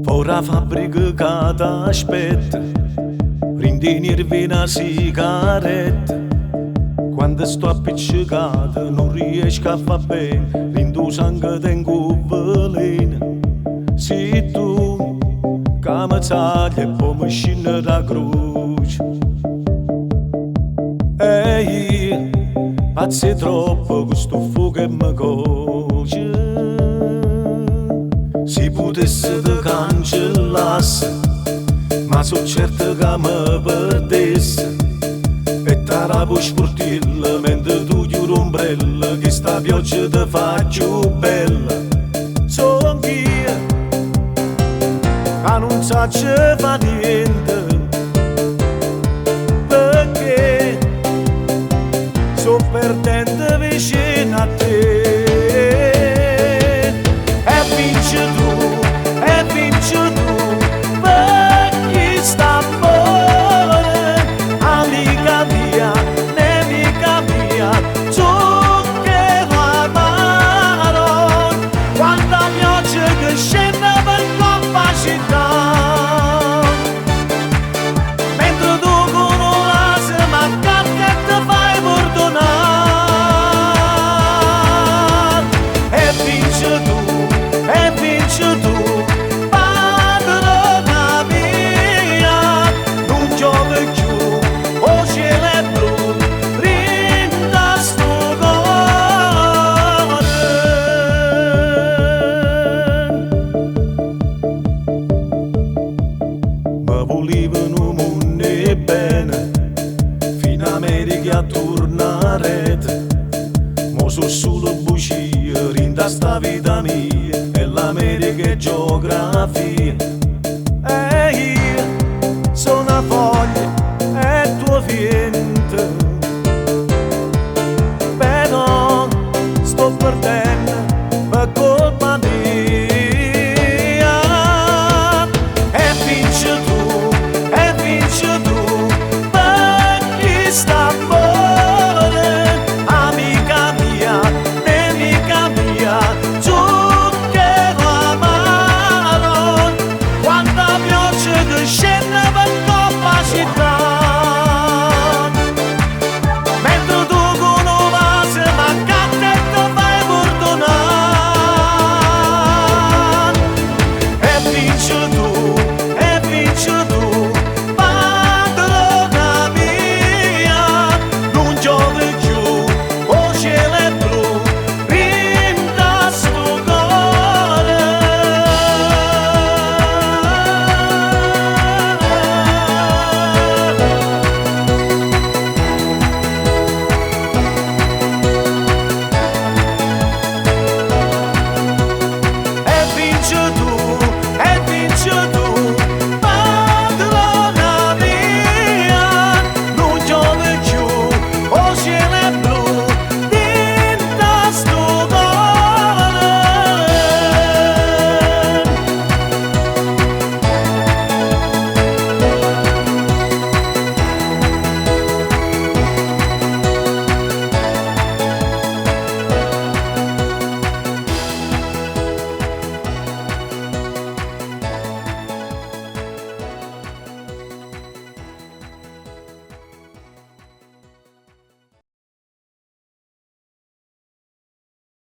Ora fabbrica che t'aspetta, rindenirvi una sigaretta. Quando sto appiccicato non riesco a far bene, rindo sangue tengo veleno. Se tu che mi tagli e poi mi scende la croce, ehi, pazzi troppo questo fuoco che mi cuoce. Se potesse te cancellasse, ma so certo che mi perdesse. E t'arabo sportilla mentre tu chiudi l'ombrella, che sta pioggia te faccio bella. Son io che non sa ce fa niente, perché so perdente vicino a te. E vinci tu, perché sta buona, amica mia, nemica mia, tu che la mano, quando pioggia che scende per compacità, mentre tu con l'asa manca che ti fai perdonare. E vinci tu, e vinci tu, padrona mia, non piove più, o cielo è blu, rinda sto cuore. Ma volevano monne bene, fino a America a tornare. Mo so solo bugie, rinda sta vita mia, e l'America è geografia.